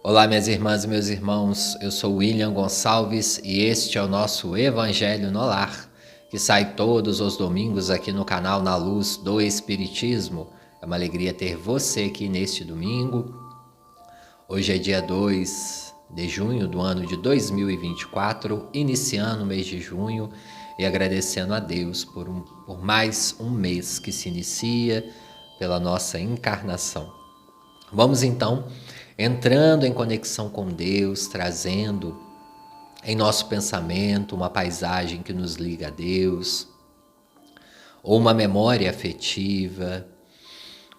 Olá, minhas irmãs e meus irmãos, eu sou William Gonçalves e este é o nosso Evangelho no Lar, que sai todos os domingos aqui no canal Na Luz do Espiritismo. É uma alegria ter você aqui neste domingo. Hoje é dia 2 de junho do ano de 2024, iniciando o mês de junho e agradecendo a Deus por mais um mês que se inicia pela nossa encarnação. Vamos então entrando em conexão com Deus, trazendo em nosso pensamento uma paisagem que nos liga a Deus, ou uma memória afetiva,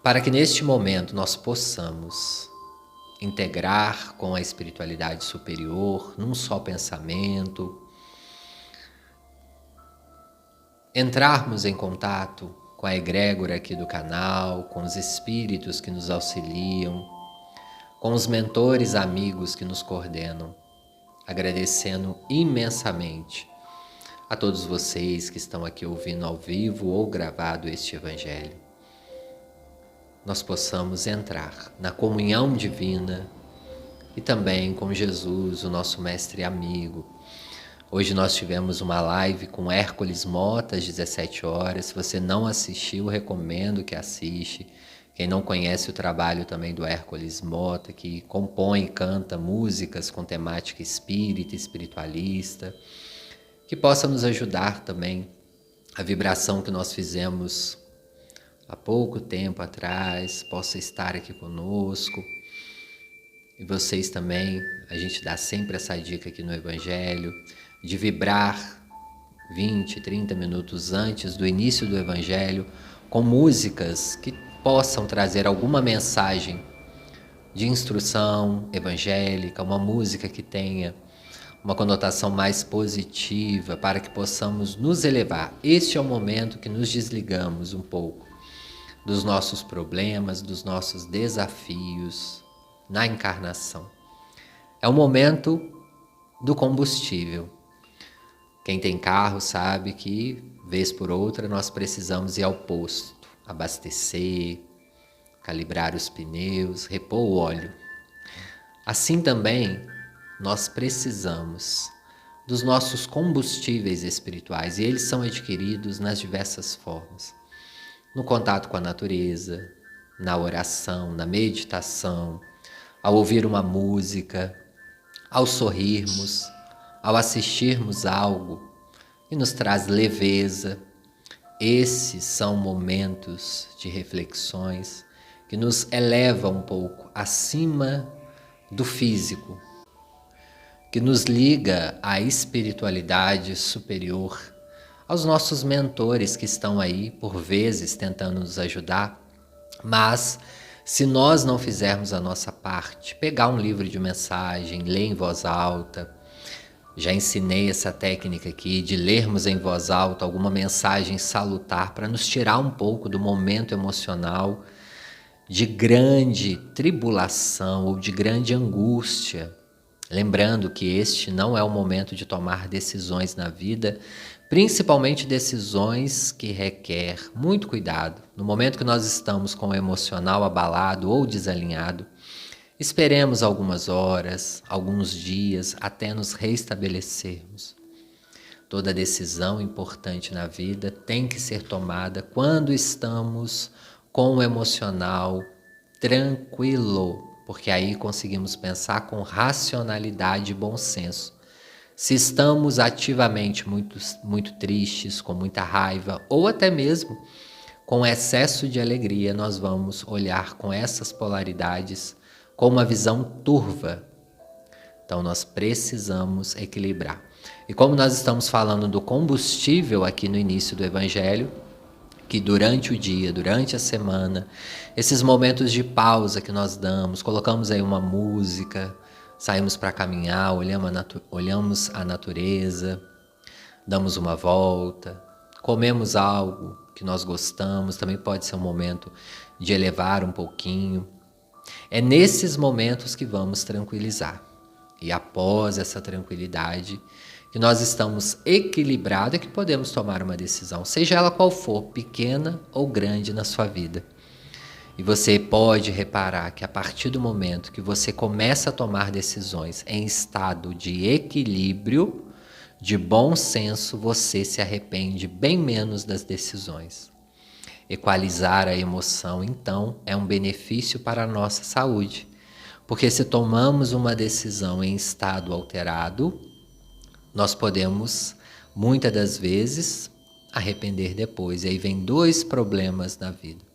para que neste momento nós possamos integrar com a espiritualidade superior, num só pensamento, entrarmos em contato com a egrégora aqui do canal, com os espíritos que nos auxiliam, com os mentores amigos que nos coordenam, agradecendo imensamente a todos vocês que estão aqui ouvindo ao vivo ou gravado este Evangelho. Nós possamos entrar na comunhão divina e também com Jesus, o nosso mestre e amigo. Hoje nós tivemos uma live com Hércules Mota às 17 horas. Se você não assistiu, recomendo que assista. Quem não conhece o trabalho também do Hércules Mota, que compõe e canta músicas com temática espírita, espiritualista, que possa nos ajudar também a vibração que nós fizemos há pouco tempo atrás, possa estar aqui conosco. E vocês também, a gente dá sempre essa dica aqui no Evangelho, de vibrar 20, 30 minutos antes do início do Evangelho, com músicas que possam trazer alguma mensagem de instrução evangélica, uma música que tenha uma conotação mais positiva, para que possamos nos elevar. Este é o momento que nos desligamos um pouco dos nossos problemas, dos nossos desafios na encarnação. É o momento do combustível. Quem tem carro sabe que, vez por outra, nós precisamos ir ao posto, abastecer, calibrar os pneus, repor o óleo. Assim também, nós precisamos dos nossos combustíveis espirituais, e eles são adquiridos nas diversas formas. No contato com a natureza, na oração, na meditação, ao ouvir uma música, ao sorrirmos, ao assistirmos algo que nos traz leveza. Esses são momentos de reflexões que nos elevam um pouco acima do físico, que nos liga à espiritualidade superior, aos nossos mentores que estão aí, por vezes, tentando nos ajudar. Mas, se nós não fizermos a nossa parte, pegar um livro de mensagem, ler em voz alta. Já ensinei essa técnica aqui de lermos em voz alta alguma mensagem salutar para nos tirar um pouco do momento emocional de grande tribulação ou de grande angústia. Lembrando que este não é o momento de tomar decisões na vida, principalmente decisões que requer muito cuidado. No momento que nós estamos com o emocional abalado ou desalinhado, esperemos algumas horas, alguns dias, até nos restabelecermos. Toda decisão importante na vida tem que ser tomada quando estamos com o emocional tranquilo, porque aí conseguimos pensar com racionalidade e bom senso. Se estamos ativamente muito tristes, com muita raiva, ou até mesmo com excesso de alegria, nós vamos olhar com essas polaridades com uma visão turva. Então nós precisamos equilibrar. E como nós estamos falando do combustível aqui no início do Evangelho, que durante o dia, durante a semana, esses momentos de pausa que nós damos, colocamos aí uma música, saímos para caminhar, olhamos a natureza, damos uma volta, comemos algo que nós gostamos, também pode ser um momento de elevar um pouquinho. É nesses momentos que vamos tranquilizar. E após essa tranquilidade, que nós estamos equilibrados, é que podemos tomar uma decisão, seja ela qual for, pequena ou grande na sua vida. E você pode reparar que a partir do momento que você começa a tomar decisões em estado de equilíbrio, de bom senso, você se arrepende bem menos das decisões. Equalizar a emoção, então, é um benefício para a nossa saúde. Porque se tomamos uma decisão em estado alterado, nós podemos, muitas das vezes, arrepender depois. E aí vem dois problemas na vida.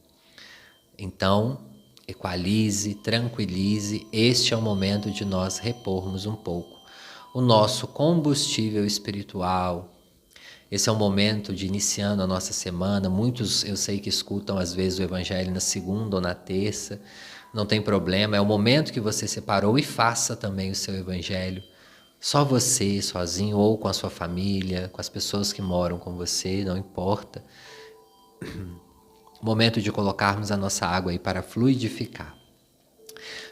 Então, equalize, tranquilize. Este é o momento de nós repormos um pouco o nosso combustível espiritual. Esse é o momento de iniciando a nossa semana. Muitos eu sei que escutam às vezes o evangelho na segunda ou na terça. Não tem problema, é o momento que você separou e faça também o seu evangelho. Só você, sozinho ou com a sua família, com as pessoas que moram com você, não importa. Momento de colocarmos a nossa água aí para fluidificar.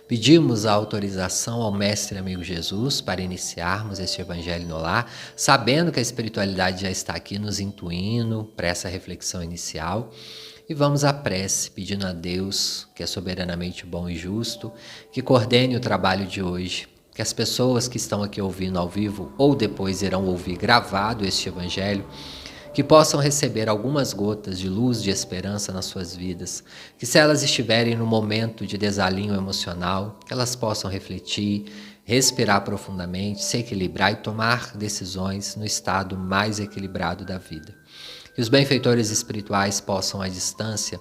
Pedimos a autorização ao Mestre Amigo Jesus para iniciarmos este Evangelho no Lar, sabendo que a espiritualidade já está aqui nos intuindo para essa reflexão inicial. E vamos à prece, pedindo a Deus, que é soberanamente bom e justo, que coordene o trabalho de hoje, que as pessoas que estão aqui ouvindo ao vivo ou depois irão ouvir gravado este Evangelho, que possam receber algumas gotas de luz, de esperança nas suas vidas, que se elas estiverem no momento de desalinho emocional, que elas possam refletir, respirar profundamente, se equilibrar e tomar decisões no estado mais equilibrado da vida. Que os benfeitores espirituais possam, à distância,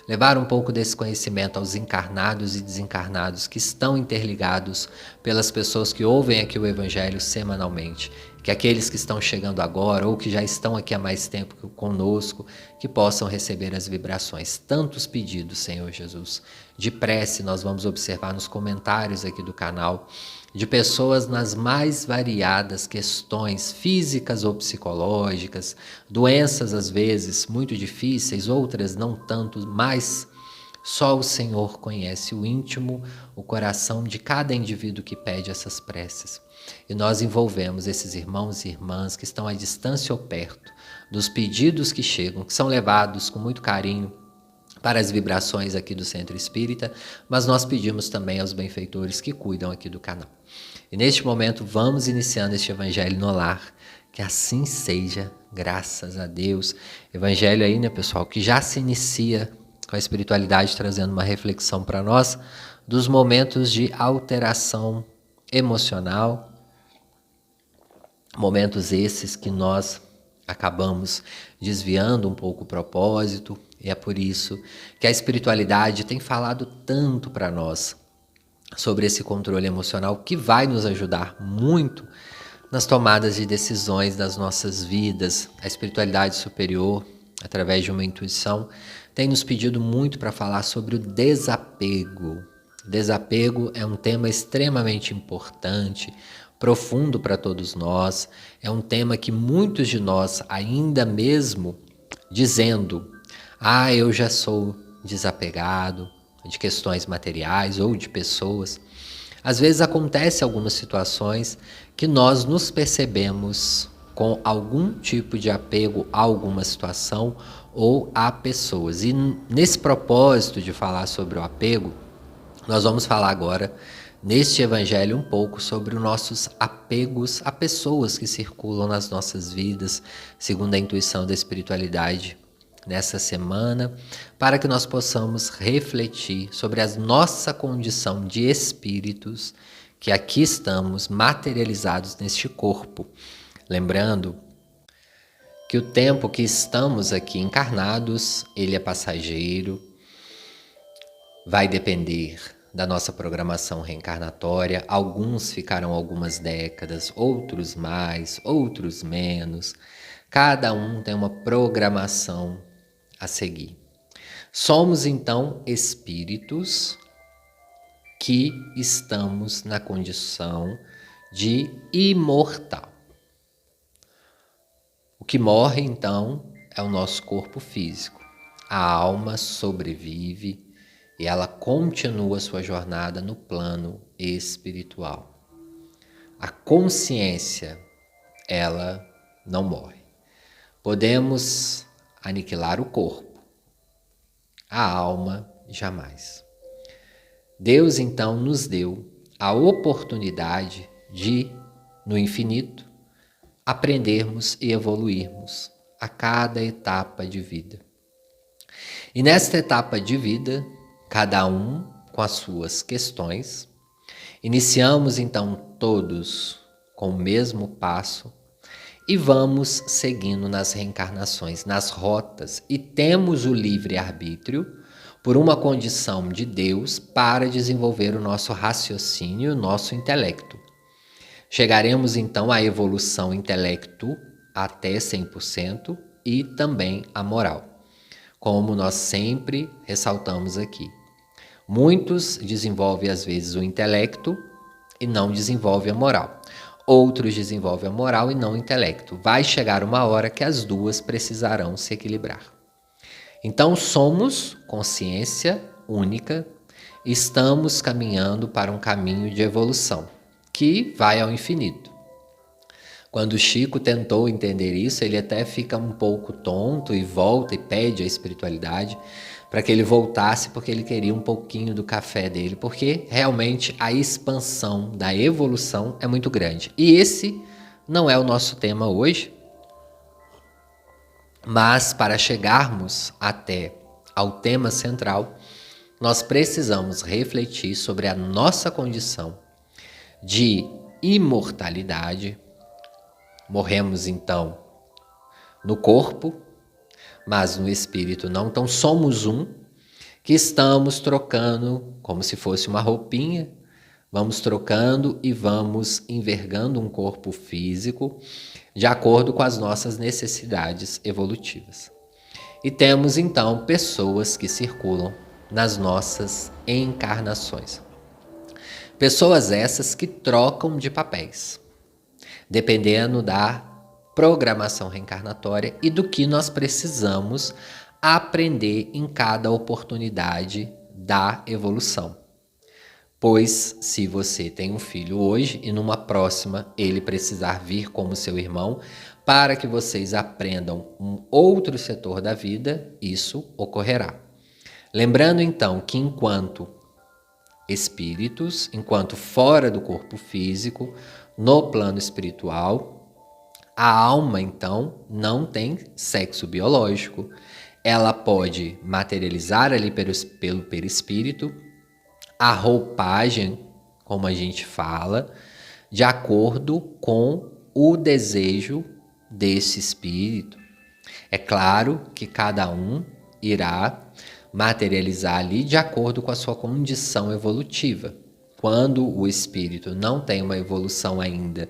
levar um pouco desse conhecimento aos encarnados e desencarnados que estão interligados pelas pessoas que ouvem aqui o Evangelho semanalmente. Que aqueles que estão chegando agora ou que já estão aqui há mais tempo conosco, que possam receber as vibrações. Tantos pedidos, Senhor Jesus, de prece nós vamos observar nos comentários aqui do canal, de pessoas nas mais variadas questões físicas ou psicológicas, doenças às vezes muito difíceis, outras não tanto, mas só o Senhor conhece o íntimo, o coração de cada indivíduo que pede essas preces. E nós envolvemos esses irmãos e irmãs que estão à distância ou perto dos pedidos que chegam, que são levados com muito carinho para as vibrações aqui do Centro Espírita, mas nós pedimos também aos benfeitores que cuidam aqui do canal. E neste momento vamos iniciando este Evangelho no Lar, que assim seja, graças a Deus. Evangelho aí, né, pessoal, que já se inicia com a espiritualidade trazendo uma reflexão para nós dos momentos de alteração emocional, momentos esses que nós acabamos desviando um pouco o propósito, e é por isso que a espiritualidade tem falado tanto para nós sobre esse controle emocional que vai nos ajudar muito nas tomadas de decisões das nossas vidas. A espiritualidade superior, através de uma intuição, tem nos pedido muito para falar sobre o desapego. Desapego é um tema extremamente importante, profundo para todos nós. É um tema que muitos de nós, ainda mesmo dizendo: eu já sou desapegado de questões materiais ou de pessoas. Às vezes acontece algumas situações que nós nos percebemos com algum tipo de apego a alguma situação ou a pessoas. E nesse propósito de falar sobre o apego, nós vamos falar agora, neste Evangelho, um pouco sobre os nossos apegos a pessoas que circulam nas nossas vidas, segundo a intuição da espiritualidade, nessa semana, para que nós possamos refletir sobre a nossa condição de espíritos, que aqui estamos materializados neste corpo. Lembrando que o tempo que estamos aqui encarnados, ele é passageiro, vai depender da nossa programação reencarnatória. Alguns ficarão algumas décadas, outros mais, outros menos. Cada um tem uma programação a seguir. Somos então espíritos que estamos na condição de imortal. O que morre então é o nosso corpo físico. A alma sobrevive e ela continua sua jornada no plano espiritual. A consciência, ela não morre. Podemos aniquilar o corpo. A alma jamais. Deus então nos deu a oportunidade de, no infinito, aprendermos e evoluirmos a cada etapa de vida. E nesta etapa de vida, cada um com as suas questões, iniciamos então todos com o mesmo passo e vamos seguindo nas reencarnações, nas rotas, e temos o livre-arbítrio por uma condição de Deus para desenvolver o nosso raciocínio e o nosso intelecto. Chegaremos então à evolução intelecto até 100% e também a moral, como nós sempre ressaltamos aqui. Muitos desenvolvem às vezes o intelecto e não desenvolvem a moral. Outros desenvolvem a moral e não o intelecto. Vai chegar uma hora que as duas precisarão se equilibrar. Então somos consciência única, estamos caminhando para um caminho de evolução, que vai ao infinito. Quando Chico tentou entender isso, ele até fica um pouco tonto e volta e pede a espiritualidade para que ele voltasse, porque ele queria um pouquinho do café dele, porque realmente a expansão da evolução é muito grande. E esse não é o nosso tema hoje, mas para chegarmos até ao tema central, nós precisamos refletir sobre a nossa condição de imortalidade. Morremos então no corpo, mas no espírito não. Então somos um, que estamos trocando como se fosse uma roupinha, vamos trocando e vamos envergando um corpo físico de acordo com as nossas necessidades evolutivas. E temos então pessoas que circulam nas nossas encarnações. Pessoas essas que trocam de papéis, dependendo da programação reencarnatória e do que nós precisamos aprender em cada oportunidade da evolução. Pois se você tem um filho hoje e numa próxima ele precisar vir como seu irmão para que vocês aprendam um outro setor da vida, isso ocorrerá. Lembrando então que enquanto espíritos, enquanto fora do corpo físico, no plano espiritual, a alma, então, não tem sexo biológico. Ela pode materializar ali pelo perispírito a roupagem, como a gente fala, de acordo com o desejo desse espírito. É claro que cada um irá materializar ali de acordo com a sua condição evolutiva. Quando o espírito não tem uma evolução ainda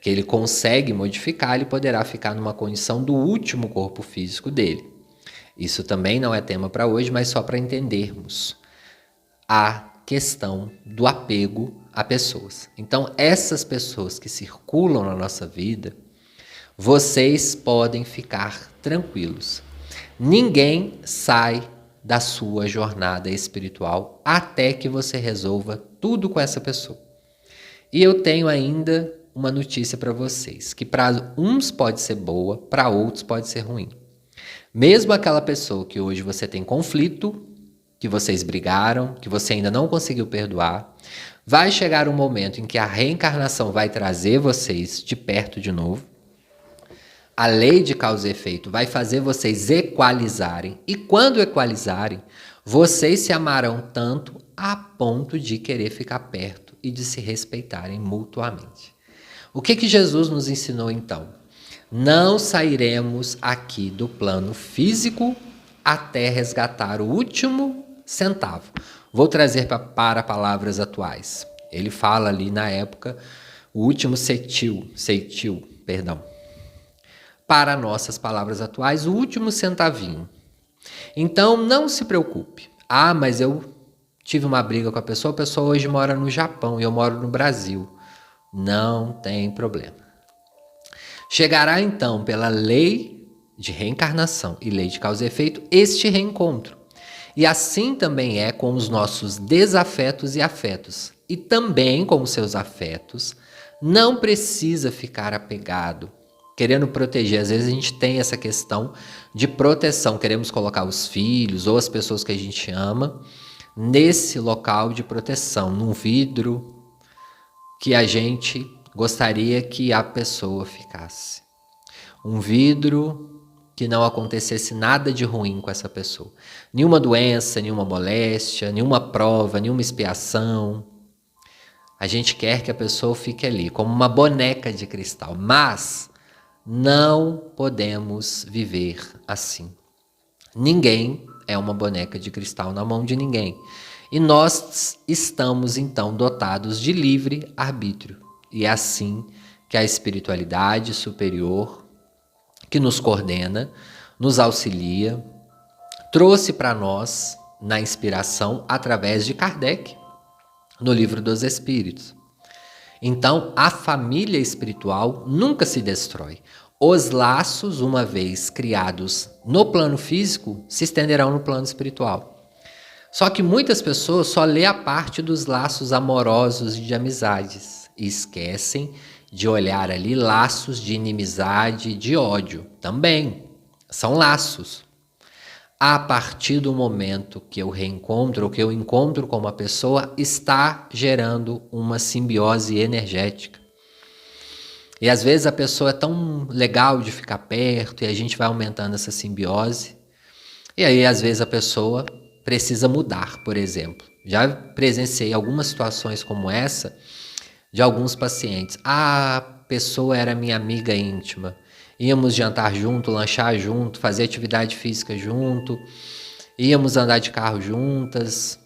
que ele consegue modificar, ele poderá ficar numa condição do último corpo físico dele. Isso também não é tema para hoje, mas só para entendermos a questão do apego a pessoas. Então, essas pessoas que circulam na nossa vida, vocês podem ficar tranquilos. Ninguém sai da sua jornada espiritual até que você resolva tudo com essa pessoa. E eu tenho ainda uma notícia para vocês, que para uns pode ser boa, para outros pode ser ruim. Mesmo aquela pessoa que hoje você tem conflito, que vocês brigaram, que você ainda não conseguiu perdoar, vai chegar um momento em que a reencarnação vai trazer vocês de perto de novo. A lei de causa e efeito vai fazer vocês equalizarem. E quando equalizarem, vocês se amarão tanto a ponto de querer ficar perto e de se respeitarem mutuamente. O que Jesus nos ensinou então? Não sairemos aqui do plano físico até resgatar o último centavo. Vou trazer para palavras atuais. Ele fala ali na época, o último ceitil, perdão. Para nossas palavras atuais, o último centavinho. Então, não se preocupe. Ah, mas eu tive uma briga com a pessoa hoje mora no Japão e eu moro no Brasil. Não tem problema. Chegará então, pela lei de reencarnação e lei de causa e efeito, este reencontro. E assim também é com os nossos desafetos e afetos. E também com os seus afetos, não precisa ficar apegado, querendo proteger. Às vezes a gente tem essa questão de proteção, queremos colocar os filhos ou as pessoas que a gente ama nesse local de proteção, num vidro que a gente gostaria que a pessoa ficasse. Um vidro que não acontecesse nada de ruim com essa pessoa. Nenhuma doença, nenhuma moléstia, nenhuma prova, nenhuma expiação. A gente quer que a pessoa fique ali, como uma boneca de cristal. Mas não podemos viver assim. Ninguém é uma boneca de cristal na mão de ninguém. E nós estamos, então, dotados de livre arbítrio. E é assim que a espiritualidade superior, que nos coordena, nos auxilia, trouxe para nós, na inspiração, através de Kardec, no Livro dos Espíritos. Então, a família espiritual nunca se destrói. Os laços, uma vez criados no plano físico, se estenderão no plano espiritual. Só que muitas pessoas só lê a parte dos laços amorosos de amizades e esquecem de olhar ali laços de inimizade e de ódio. Também são laços. A partir do momento que eu reencontro, ou que eu encontro com uma pessoa, está gerando uma simbiose energética. E às vezes a pessoa é tão legal de ficar perto e a gente vai aumentando essa simbiose. E aí às vezes a pessoa precisa mudar, por exemplo. Já presenciei algumas situações como essa de alguns pacientes. A pessoa era minha amiga íntima. Íamos jantar junto, lanchar junto, fazer atividade física junto, íamos andar de carro juntas,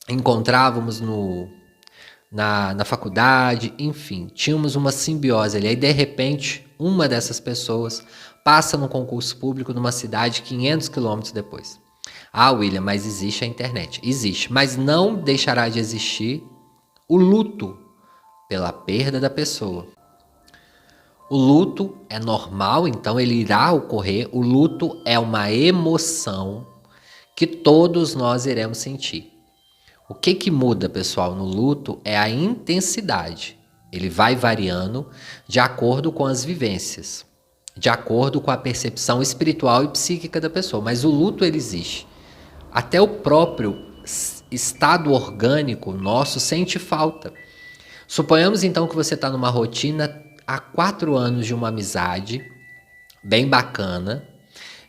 encontrávamos na faculdade, enfim, tínhamos uma simbiose ali. Aí, de repente, uma dessas pessoas passa num concurso público numa cidade 500 quilômetros depois. Ah, William, mas existe a internet. Existe, mas não deixará de existir o luto pela perda da pessoa. O luto é normal, então ele irá ocorrer. O luto é uma emoção que todos nós iremos sentir. O que muda, pessoal, no luto é a intensidade. Ele vai variando de acordo com as vivências, de acordo com a percepção espiritual e psíquica da pessoa. Mas o luto, ele existe. Até o próprio estado orgânico nosso sente falta. Suponhamos, então, que você está numa rotina há 4 anos de uma amizade bem bacana,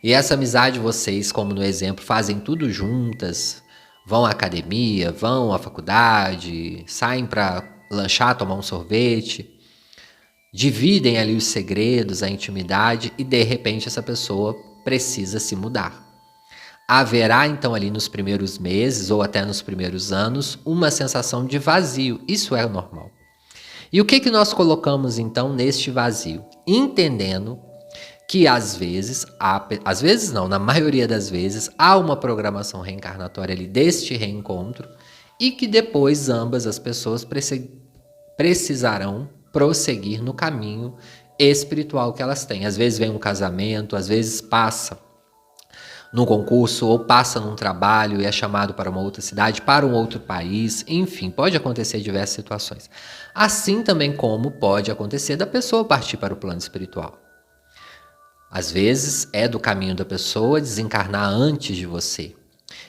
e essa amizade vocês, como no exemplo, fazem tudo juntas, vão à academia, vão à faculdade, saem para lanchar, tomar um sorvete, dividem ali os segredos, a intimidade, e de repente essa pessoa precisa se mudar. Haverá então ali nos primeiros meses ou até nos primeiros anos uma sensação de vazio. Isso é normal. E o que nós colocamos então neste vazio? Entendendo que às vezes não, na maioria das vezes, há uma programação reencarnatória ali deste reencontro e que depois ambas as pessoas precisarão prosseguir no caminho espiritual que elas têm. Às vezes vem um casamento, às vezes passa num concurso ou passa num trabalho e é chamado para uma outra cidade, para um outro país, enfim, pode acontecer diversas situações. Assim também como pode acontecer da pessoa partir para o plano espiritual. Às vezes é do caminho da pessoa desencarnar antes de você.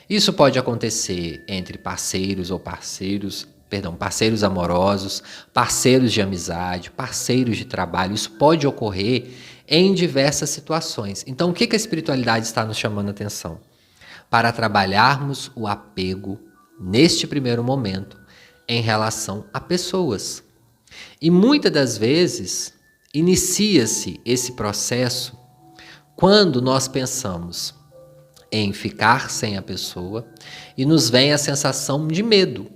Isso pode acontecer entre parceiros amorosos, parceiros de amizade, parceiros de trabalho. Isso pode ocorrer em diversas situações. Então, o que a espiritualidade está nos chamando a atenção? Para trabalharmos o apego neste primeiro momento em relação a pessoas. E muitas das vezes inicia-se esse processo quando nós pensamos em ficar sem a pessoa e nos vem a sensação de medo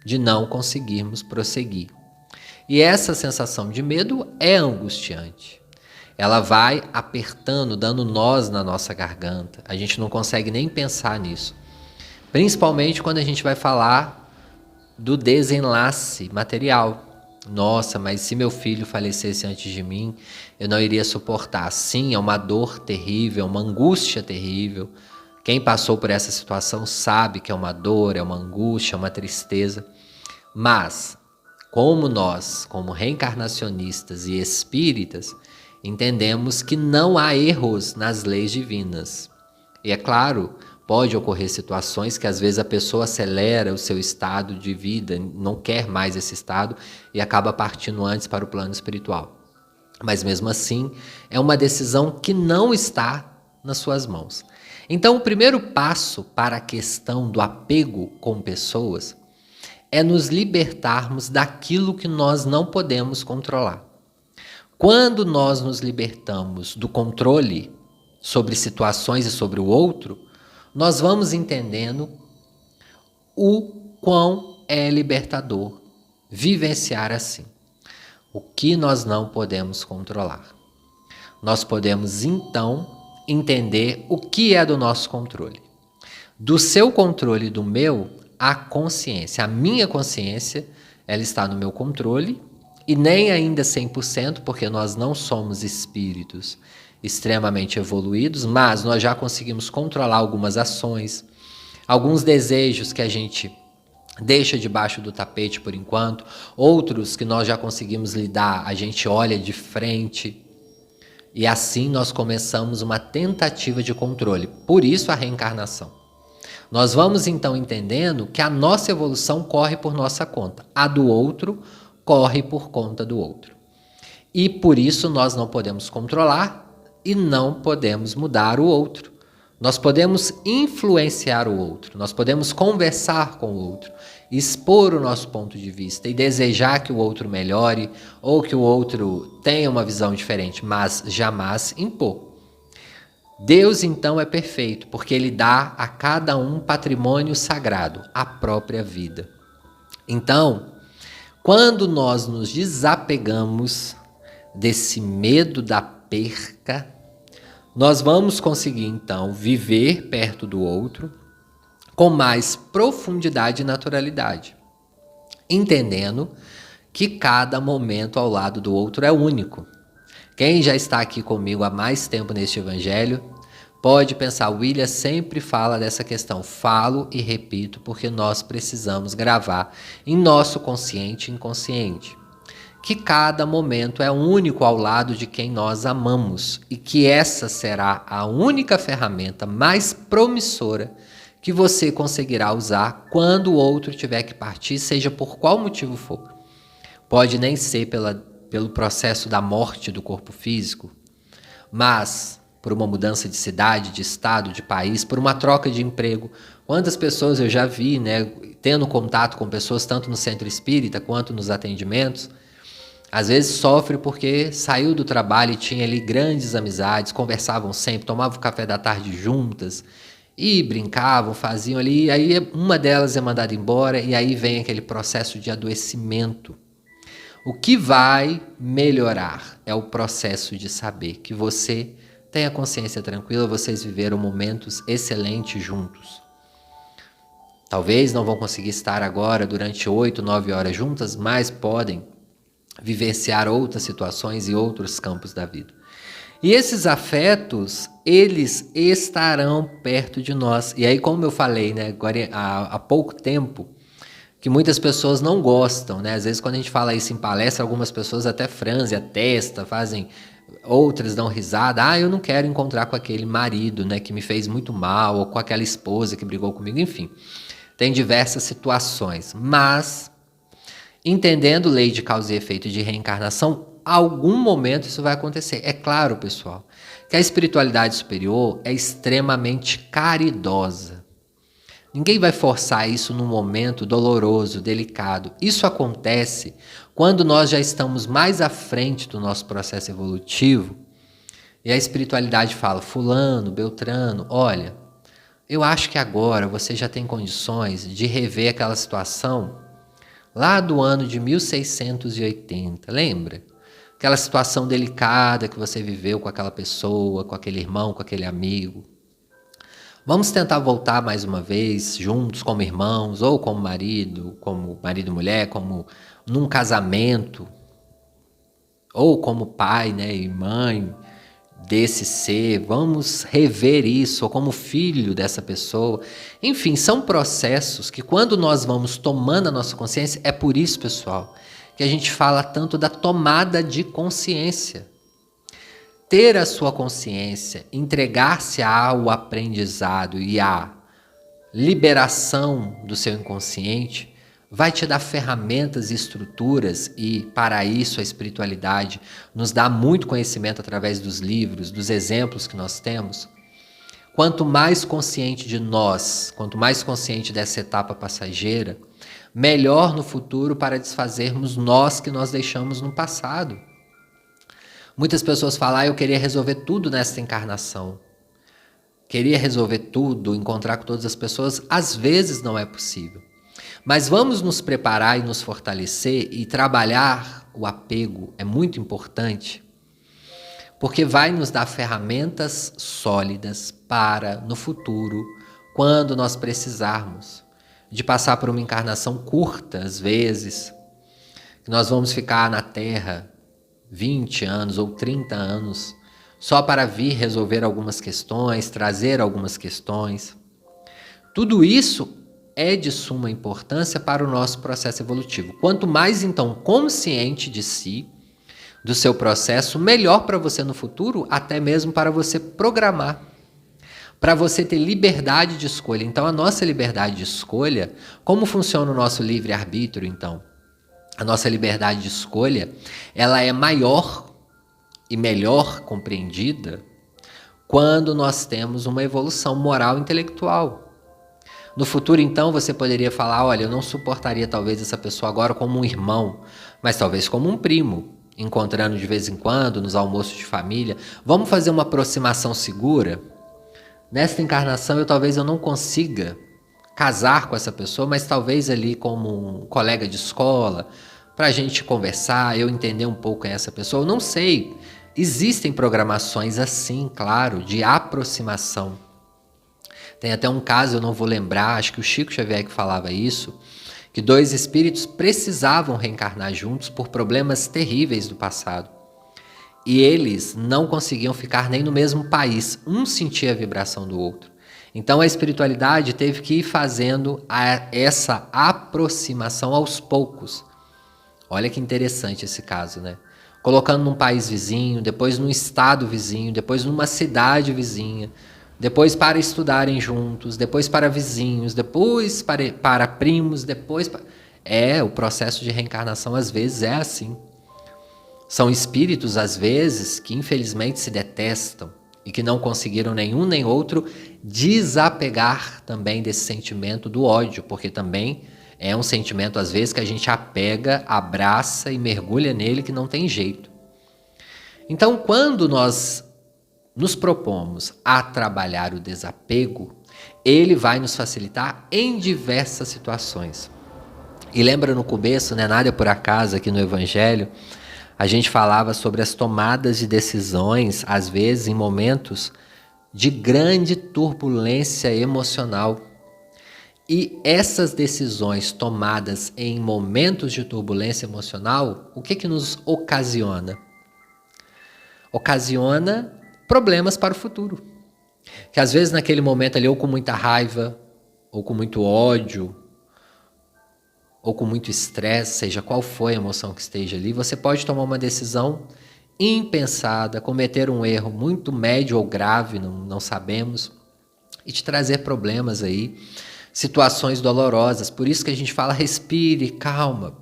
de não conseguirmos prosseguir. E essa sensação de medo é angustiante. Ela vai apertando, dando nós na nossa garganta. A gente não consegue nem pensar nisso. Principalmente quando a gente vai falar do desenlace material. Nossa, mas se meu filho falecesse antes de mim, eu não iria suportar. Sim, é uma dor terrível, uma angústia terrível. Quem passou por essa situação sabe que é uma dor, é uma angústia, é uma tristeza. Mas, como nós, como reencarnacionistas e espíritas, entendemos que não há erros nas leis divinas. E é claro, Pode ocorrer situações que às vezes a pessoa acelera o seu estado de vida, não quer mais esse estado e acaba partindo antes para o plano espiritual. Mas mesmo assim, é uma decisão que não está nas suas mãos. Então, o primeiro passo para a questão do apego com pessoas é nos libertarmos daquilo que nós não podemos controlar. Quando nós nos libertamos do controle sobre situações e sobre o outro, nós vamos entendendo o quão é libertador vivenciar assim. O que nós não podemos controlar. Nós podemos, então, entender o que é do nosso controle. Do seu controle e do meu, a consciência. A minha consciência, ela está no meu controle, e nem ainda 100%, porque nós não somos espíritos extremamente evoluídos, mas nós já conseguimos controlar algumas ações, alguns desejos que a gente deixa debaixo do tapete por enquanto, outros que nós já conseguimos lidar, a gente olha de frente, e assim nós começamos uma tentativa de controle. Por isso a reencarnação. Nós vamos então entendendo que a nossa evolução corre por nossa conta, a do outro corre por conta do outro. E por isso nós não podemos controlar e não podemos mudar o outro. Nós podemos influenciar o outro, nós podemos conversar com o outro, expor o nosso ponto de vista e desejar que o outro melhore ou que o outro tenha uma visão diferente, mas jamais impor. Deus então é perfeito, porque Ele dá a cada um patrimônio sagrado, a própria vida. Então, quando nós nos desapegamos desse medo da perca, nós vamos conseguir então viver perto do outro com mais profundidade e naturalidade, entendendo que cada momento ao lado do outro é único. Quem já está aqui comigo há mais tempo neste evangelho pode pensar, o William sempre fala dessa questão, falo e repito porque nós precisamos gravar em nosso consciente e inconsciente, que cada momento é único ao lado de quem nós amamos e que essa será a única ferramenta mais promissora que você conseguirá usar quando o outro tiver que partir, seja por qual motivo for. Pode nem ser pelo processo da morte do corpo físico, mas por uma mudança de cidade, de estado, de país, por uma troca de emprego. Quantas pessoas eu já vi, né, tendo contato com pessoas tanto no centro espírita quanto nos atendimentos, às vezes sofre porque saiu do trabalho e tinha ali grandes amizades, conversavam sempre, tomavam café da tarde juntas e brincavam, faziam ali, e aí uma delas é mandada embora e aí vem aquele processo de adoecimento. O que vai melhorar é o processo de saber que você tem a consciência tranquila, vocês viveram momentos excelentes juntos. Talvez não vão conseguir estar agora durante 8, 9 horas juntas, mas podem vivenciar outras situações e outros campos da vida. E esses afetos, eles estarão perto de nós. E aí, como eu falei, né, agora, há pouco tempo, que muitas pessoas não gostam, né? Às vezes, quando a gente fala isso em palestra, algumas pessoas até franzem a testa, outras dão risada. Eu não quero encontrar com aquele marido, né, que me fez muito mal, ou com aquela esposa que brigou comigo, enfim. Tem diversas situações, mas entendendo lei de causa e efeito de reencarnação, algum momento isso vai acontecer. É claro, pessoal, que a espiritualidade superior é extremamente caridosa. Ninguém vai forçar isso num momento doloroso, delicado. Isso acontece quando nós já estamos mais à frente do nosso processo evolutivo e a espiritualidade fala, fulano, beltrano, olha, eu acho que agora você já tem condições de rever aquela situação lá do ano de 1680, lembra? Aquela situação delicada que você viveu com aquela pessoa, com aquele irmão, com aquele amigo. Vamos tentar voltar mais uma vez, juntos, como irmãos, ou como marido e mulher, como num casamento, ou como pai, né, e mãe desse ser, vamos rever isso, ou como filho dessa pessoa. Enfim, são processos que quando nós vamos tomando a nossa consciência, é por isso, pessoal, que a gente fala tanto da tomada de consciência. ter a sua consciência, entregar-se ao aprendizado e à liberação do seu inconsciente, vai te dar ferramentas e estruturas, e para isso a espiritualidade nos dá muito conhecimento através dos livros, dos exemplos que nós temos. Quanto mais consciente de nós, quanto mais consciente dessa etapa passageira, melhor no futuro para desfazermos nós que nós deixamos no passado. Muitas pessoas falam, eu queria resolver tudo nesta encarnação. Queria resolver tudo, encontrar com todas as pessoas. Às vezes não é possível. Mas vamos nos preparar e nos fortalecer e trabalhar o apego. É muito importante. Porque vai nos dar ferramentas sólidas para, no futuro, quando nós precisarmos de passar por uma encarnação curta, às vezes, que nós vamos ficar na Terra 20 anos ou 30 anos, só para vir resolver algumas questões, trazer algumas questões. Tudo isso é de suma importância para o nosso processo evolutivo. Quanto mais, então, consciente de si, do seu processo, melhor para você no futuro, até mesmo para você programar, para você ter liberdade de escolha. Então, a nossa liberdade de escolha, como funciona o nosso livre-arbítrio, então? A nossa liberdade de escolha, ela é maior e melhor compreendida quando nós temos uma evolução moral e intelectual. No futuro, então, você poderia falar, olha, eu não suportaria talvez essa pessoa agora como um irmão, mas talvez como um primo, encontrando de vez em quando nos almoços de família. Vamos fazer uma aproximação segura? Nesta encarnação, talvez eu não consiga casar com essa pessoa, mas talvez ali como um colega de escola, para a gente conversar, eu entender um pouco essa pessoa. Eu não sei. Existem programações assim, claro, de aproximação. Tem até um caso, eu não vou lembrar, acho que o Chico Xavier que falava isso, que dois espíritos precisavam reencarnar juntos por problemas terríveis do passado. E eles não conseguiam ficar nem no mesmo país, um sentia a vibração do outro. Então a espiritualidade teve que ir fazendo essa aproximação aos poucos. Olha que interessante esse caso, né? Colocando num país vizinho, depois num estado vizinho, depois numa cidade vizinha, depois para estudarem juntos, depois para vizinhos, depois para primos, depois para... o processo de reencarnação às vezes é assim. São espíritos às vezes que infelizmente se detestam e que não conseguiram nenhum nem outro desapegar também desse sentimento do ódio, porque também é um sentimento às vezes que a gente apega, abraça e mergulha nele que não tem jeito. Então quando nós nos propomos a trabalhar o desapego, ele vai nos facilitar em diversas situações. E lembra no começo, né, nada é por acaso aqui no Evangelho, a gente falava sobre as tomadas de decisões, às vezes em momentos de grande turbulência emocional. E essas decisões tomadas em momentos de turbulência emocional, o que nos ocasiona? Ocasiona problemas para o futuro. Que às vezes naquele momento ali, ou com muita raiva, ou com muito ódio, ou com muito estresse, seja qual for a emoção que esteja ali, você pode tomar uma decisão impensada, cometer um erro muito médio ou grave, não sabemos, e te trazer problemas aí, situações dolorosas. Por isso que a gente fala, respire, calma.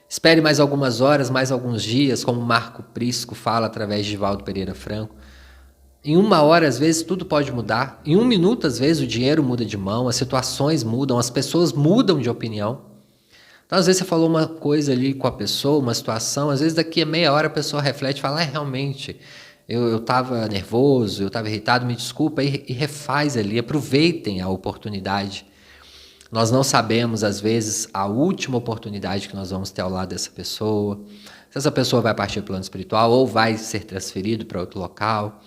Espere mais algumas horas, mais alguns dias, como Marco Prisco fala através de Divaldo Pereira Franco. Em 1 hora, às vezes, tudo pode mudar. Em 1 minuto, às vezes, o dinheiro muda de mão, as situações mudam, as pessoas mudam de opinião. Então, às vezes, você falou uma coisa ali com a pessoa, uma situação, às vezes, daqui a meia hora, a pessoa reflete e fala, realmente, eu estava nervoso, eu estava irritado, me desculpa, e refaz ali, aproveitem a oportunidade. Nós não sabemos, às vezes, a última oportunidade que nós vamos ter ao lado dessa pessoa, se essa pessoa vai partir para o plano espiritual ou vai ser transferido para outro local.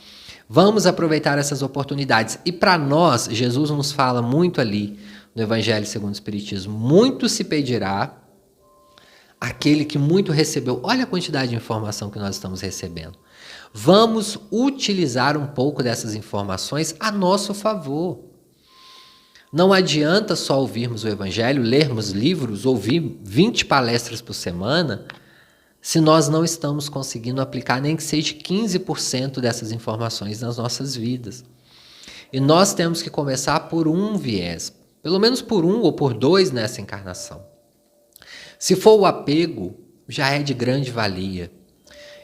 Vamos aproveitar essas oportunidades. E para nós, Jesus nos fala muito ali no Evangelho segundo o Espiritismo, muito se pedirá aquele que muito recebeu. Olha a quantidade de informação que nós estamos recebendo. Vamos utilizar um pouco dessas informações a nosso favor. Não adianta só ouvirmos o Evangelho, lermos livros, ouvir 20 palestras por semana, se nós não estamos conseguindo aplicar nem que seja 15% dessas informações nas nossas vidas. E nós temos que começar por um viés, pelo menos por um ou por dois nessa encarnação. Se for o apego, já é de grande valia.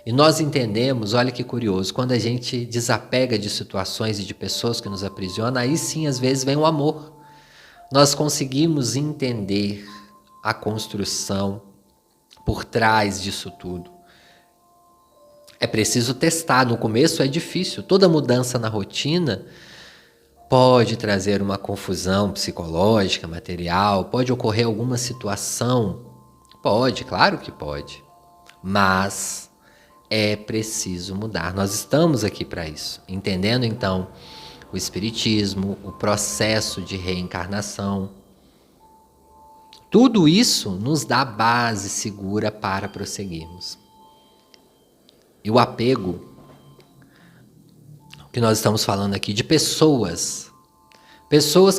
E nós entendemos, olha que curioso, quando a gente desapega de situações e de pessoas que nos aprisionam, aí sim às vezes vem o amor. Nós conseguimos entender a construção por trás disso tudo. É preciso testar, no começo é difícil, toda mudança na rotina pode trazer uma confusão psicológica, material, pode ocorrer alguma situação, pode, claro que pode, mas é preciso mudar. Nós estamos aqui para isso, entendendo então o espiritismo, o processo de reencarnação. Tudo isso nos dá base segura para prosseguirmos. E o apego, que nós estamos falando aqui, de pessoas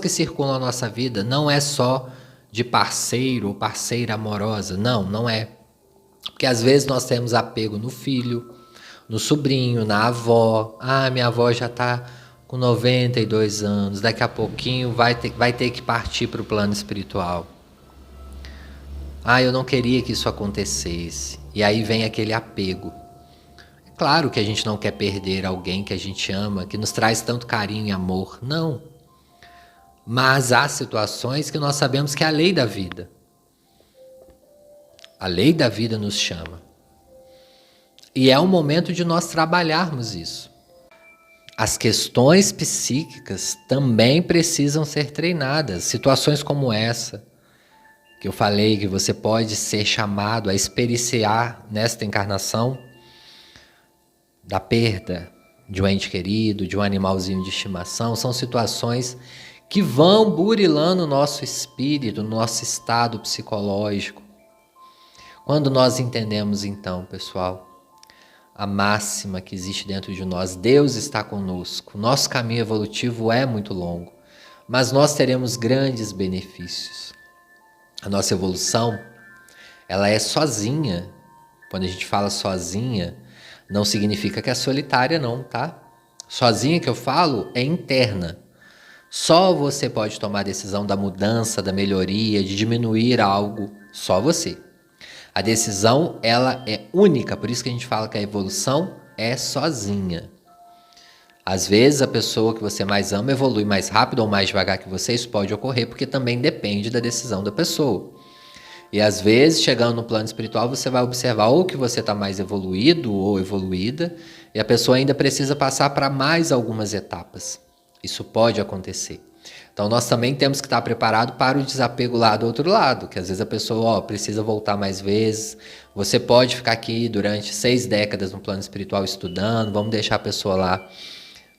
que circulam a nossa vida, não é só de parceiro ou parceira amorosa, não é. Porque às vezes nós temos apego no filho, no sobrinho, na avó. Minha avó já está com 92 anos, daqui a pouquinho vai ter que partir para o plano espiritual. Eu não queria que isso acontecesse. E aí vem aquele apego. É claro que a gente não quer perder alguém que a gente ama, que nos traz tanto carinho e amor. Não. Mas há situações que nós sabemos que é a lei da vida. A lei da vida nos chama. E é o momento de nós trabalharmos isso. As questões psíquicas também precisam ser treinadas. Situações como essa, que eu falei que você pode ser chamado a experienciar nesta encarnação, da perda de um ente querido, de um animalzinho de estimação, são situações que vão burilando o nosso espírito, o nosso estado psicológico. Quando nós entendemos então, pessoal, a máxima que existe dentro de nós, Deus está conosco, nosso caminho evolutivo é muito longo, mas nós teremos grandes benefícios. A nossa evolução, ela é sozinha. Quando a gente fala sozinha, não significa que é solitária não, tá? Sozinha que eu falo é interna. Só você pode tomar a decisão da mudança, da melhoria, de diminuir algo, só você. A decisão, ela é única, por isso que a gente fala que a evolução é sozinha. Às vezes a pessoa que você mais ama evolui mais rápido ou mais devagar que você, isso pode ocorrer porque também depende da decisão da pessoa. E às vezes, chegando no plano espiritual, você vai observar ou que você está mais evoluído ou evoluída, e a pessoa ainda precisa passar para mais algumas etapas. Isso pode acontecer. Então nós também temos que estar preparados para o desapego lá do outro lado, que às vezes a pessoa precisa voltar mais vezes. Você pode ficar aqui durante 6 décadas no plano espiritual estudando, vamos deixar a pessoa lá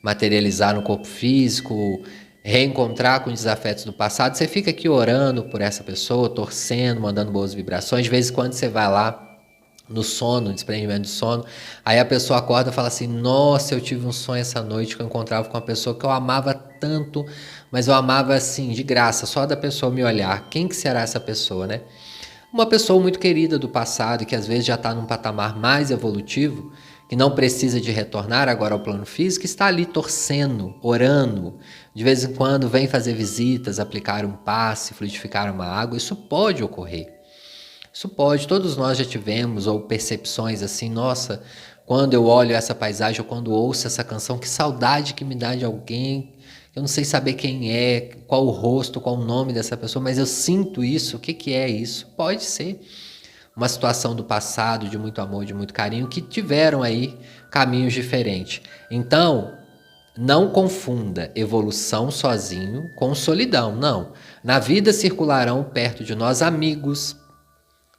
materializar no corpo físico, reencontrar com os desafetos do passado. Você fica aqui orando por essa pessoa, torcendo, mandando boas vibrações. De vez em quando você vai lá no sono, desprendimento de sono, aí a pessoa acorda e fala assim: nossa, eu tive um sonho essa noite que eu encontrava com uma pessoa que eu amava tanto, mas eu amava assim, de graça, só da pessoa me olhar. Quem que será essa pessoa, né? Uma pessoa muito querida do passado, que às vezes já está num patamar mais evolutivo, que não precisa de retornar agora ao plano físico, está ali torcendo, orando, de vez em quando vem fazer visitas, aplicar um passe, fluidificar uma água. Isso pode ocorrer. Isso pode, todos nós já tivemos, ou percepções assim: nossa, quando eu olho essa paisagem, ou quando ouço essa canção, que saudade que me dá de alguém, eu não sei saber quem é, qual o rosto, qual o nome dessa pessoa, mas eu sinto isso. O que é isso? Pode ser uma situação do passado, de muito amor, de muito carinho, que tiveram aí caminhos diferentes. Então, não confunda evolução sozinho com solidão, não. Na vida circularão perto de nós amigos,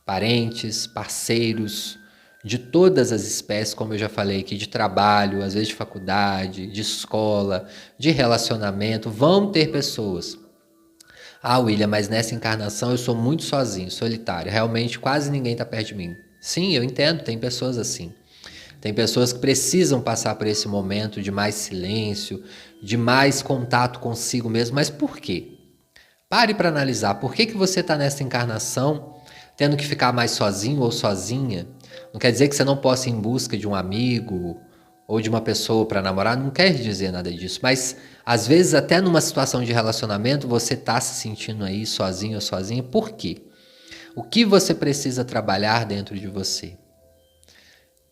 parentes, parceiros, de todas as espécies, como eu já falei aqui, de trabalho, às vezes de faculdade, de escola, de relacionamento. Vão ter pessoas. William, mas nessa encarnação eu sou muito sozinho, solitário. Realmente quase ninguém está perto de mim. Sim, eu entendo, tem pessoas assim. Tem pessoas que precisam passar por esse momento de mais silêncio, de mais contato consigo mesmo. Mas por quê? Pare para analisar. Por que você está nessa encarnação tendo que ficar mais sozinho ou sozinha? Não quer dizer que você não possa ir em busca de um amigo ou de uma pessoa para namorar, não quer dizer nada disso. Mas, às vezes, até numa situação de relacionamento, você está se sentindo aí sozinho ou sozinha. Por quê? O que você precisa trabalhar dentro de você?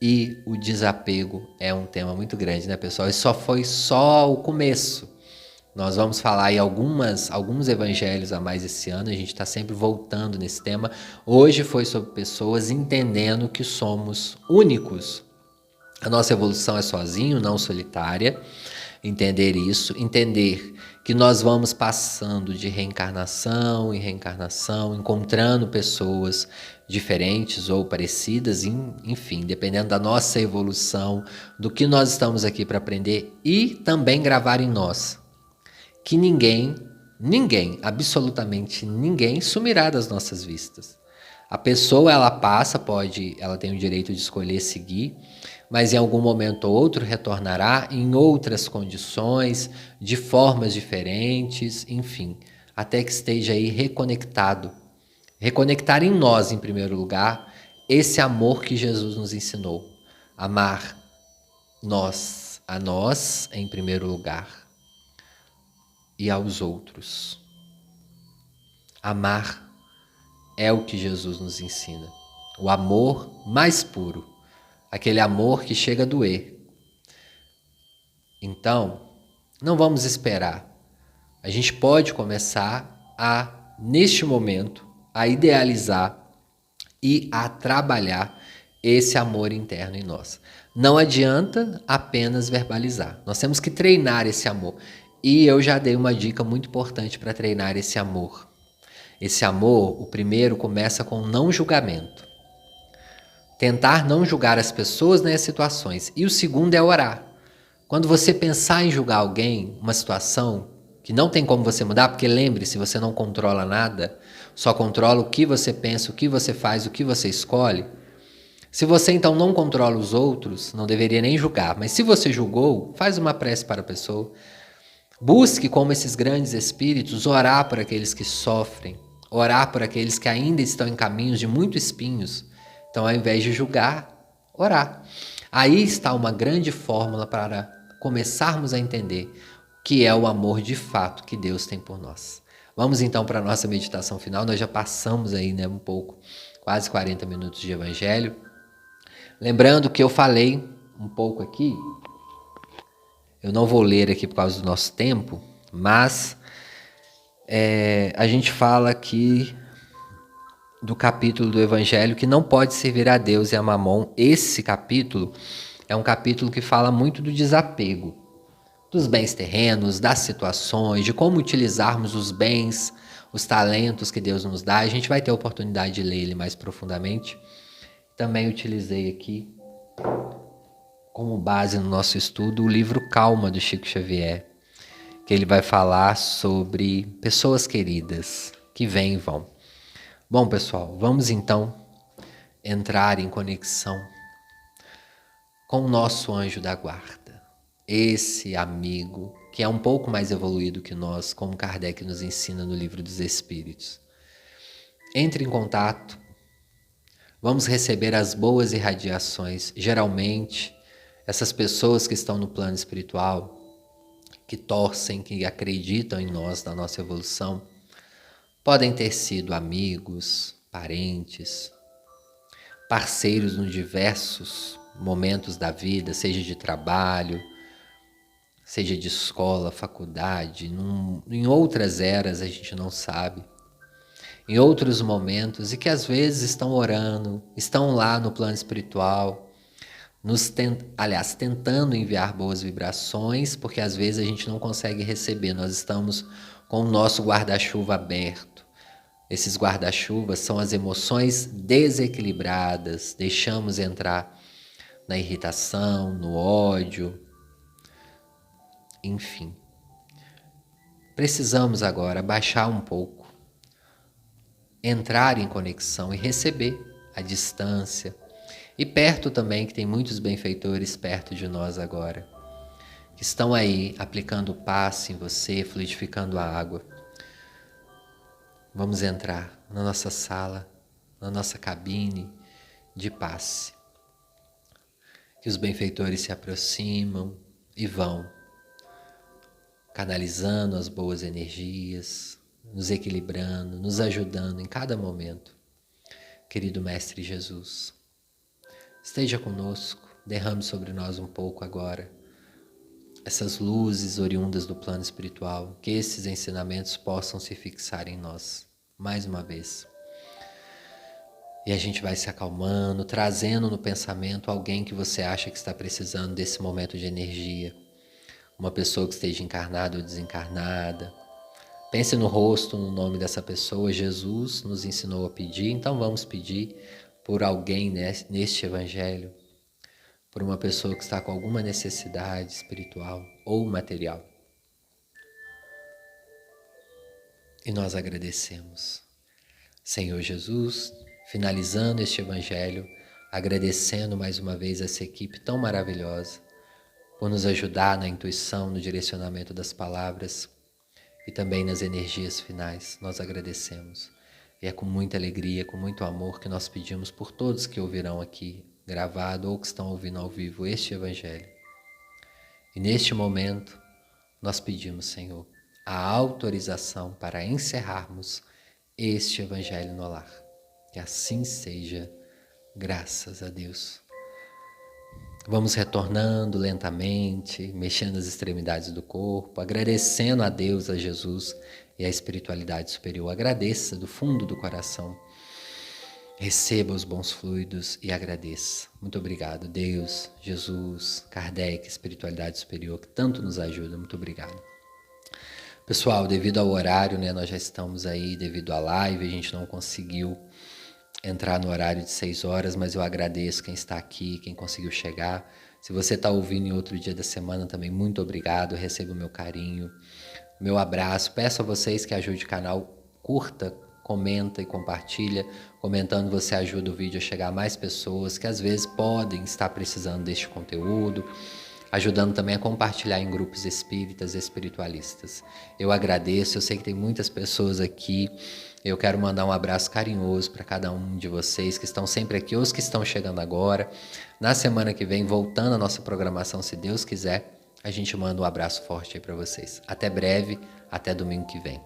E o desapego é um tema muito grande, né, pessoal? E só foi só o começo. Nós vamos falar aí alguns evangelhos a mais esse ano, a gente está sempre voltando nesse tema. Hoje foi sobre pessoas entendendo que somos únicos. A nossa evolução é sozinho, não solitária. Entender isso, entender que nós vamos passando de reencarnação em reencarnação, encontrando pessoas diferentes ou parecidas, enfim, dependendo da nossa evolução, do que nós estamos aqui para aprender e também gravar em nós que ninguém, absolutamente ninguém sumirá das nossas vistas. A pessoa, ela passa, ela tem o direito de escolher seguir, mas em algum momento ou outro retornará em outras condições, de formas diferentes, enfim, até que esteja aí reconectado. Reconectar em nós, em primeiro lugar, esse amor que Jesus nos ensinou. Amar a nós em primeiro lugar e aos outros. Amar é o que Jesus nos ensina. O amor mais puro. Aquele amor que chega a doer. Então, não vamos esperar. A gente pode começar neste momento, a idealizar e a trabalhar esse amor interno em nós. Não adianta apenas verbalizar. Nós temos que treinar esse amor. E eu já dei uma dica muito importante para treinar esse amor. Esse amor, o primeiro, começa com não julgamento. Tentar não julgar as pessoas nem as situações. E o segundo é orar. Quando você pensar em julgar alguém, uma situação que não tem como você mudar, porque lembre-se, você não controla nada, só controla o que você pensa, o que você faz, o que você escolhe. Se você então não controla os outros, não deveria nem julgar. Mas se você julgou, faz uma prece para a pessoa. Busque, como esses grandes espíritos, orar por aqueles que sofrem, orar por aqueles que ainda estão em caminhos de muitos espinhos. Então, ao invés de julgar, orar. Aí está uma grande fórmula para começarmos a entender o que é o amor de fato que Deus tem por nós. Vamos então para a nossa meditação final. Nós já passamos aí, um pouco, quase 40 minutos de evangelho. Lembrando que eu falei um pouco aqui, eu não vou ler aqui por causa do nosso tempo, mas a gente fala aqui do capítulo do Evangelho que não pode servir a Deus e a Mamon. Esse capítulo é um capítulo que fala muito do desapego, dos bens terrenos, das situações, de como utilizarmos os bens, os talentos que Deus nos dá. A gente vai ter a oportunidade de ler ele mais profundamente. Também utilizei aqui, como base no nosso estudo, o livro Calma, do Chico Xavier, que ele vai falar sobre pessoas queridas que vêm e vão. Bom, pessoal, vamos então entrar em conexão com o nosso anjo da guarda, esse amigo que é um pouco mais evoluído que nós, como Kardec nos ensina no Livro dos Espíritos. Entre em contato, vamos receber as boas irradiações. Geralmente, essas pessoas que estão no plano espiritual, que torcem, que acreditam em nós, na nossa evolução, podem ter sido amigos, parentes, parceiros nos diversos momentos da vida, seja de trabalho, seja de escola, faculdade, em outras eras a gente não sabe, em outros momentos, e que às vezes estão orando, estão lá no plano espiritual, tentando enviar boas vibrações, porque às vezes a gente não consegue receber, nós estamos com o nosso guarda-chuva aberto. Esses guarda-chuvas são as emoções desequilibradas, deixamos entrar na irritação, no ódio, enfim. Precisamos agora baixar um pouco, entrar em conexão e receber à distância. E perto também, que tem muitos benfeitores perto de nós agora, que estão aí aplicando o passe em você, fluidificando a água. Vamos entrar na nossa sala, na nossa cabine de paz. Que os benfeitores se aproximam e vão canalizando as boas energias, nos equilibrando, nos ajudando em cada momento. Querido Mestre Jesus, esteja conosco, derrame sobre nós um pouco agora essas luzes oriundas do plano espiritual, que esses ensinamentos possam se fixar em nós, mais uma vez. E a gente vai se acalmando, trazendo no pensamento alguém que você acha que está precisando desse momento de energia. Uma pessoa que esteja encarnada ou desencarnada. Pense no rosto, no nome dessa pessoa. Jesus nos ensinou a pedir, então vamos pedir por alguém neste evangelho, por uma pessoa que está com alguma necessidade espiritual ou material. E nós agradecemos. Senhor Jesus, finalizando este evangelho, agradecendo mais uma vez essa equipe tão maravilhosa, por nos ajudar na intuição, no direcionamento das palavras e também nas energias finais. Nós agradecemos. E é com muita alegria, com muito amor que nós pedimos por todos que ouvirão aqui gravado ou que estão ouvindo ao vivo este evangelho. E neste momento nós pedimos, Senhor, a autorização para encerrarmos este evangelho no lar. Que assim seja, graças a Deus. Vamos retornando lentamente, mexendo as extremidades do corpo, agradecendo a Deus, a Jesus e a espiritualidade superior. Agradeça do fundo do coração. Receba os bons fluidos e agradeça. Muito obrigado, Deus, Jesus, Kardec, espiritualidade superior, que tanto nos ajuda. Muito obrigado. Pessoal, devido ao horário, nós já estamos aí, devido à live, a gente não conseguiu entrar no horário de 6 horas, mas eu agradeço quem está aqui, quem conseguiu chegar. Se você está ouvindo em outro dia da semana também, muito obrigado, receba o meu carinho, meu abraço. Peço a vocês que ajudem o canal, curta, comenta e compartilha. Comentando você ajuda o vídeo a chegar a mais pessoas que às vezes podem estar precisando deste conteúdo, ajudando também a compartilhar em grupos espíritas e espiritualistas. Eu agradeço, eu sei que tem muitas pessoas aqui. Eu quero mandar um abraço carinhoso para cada um de vocês que estão sempre aqui, ou os que estão chegando agora. Na semana que vem, voltando à nossa programação, se Deus quiser, a gente manda um abraço forte aí para vocês. Até breve, até domingo que vem.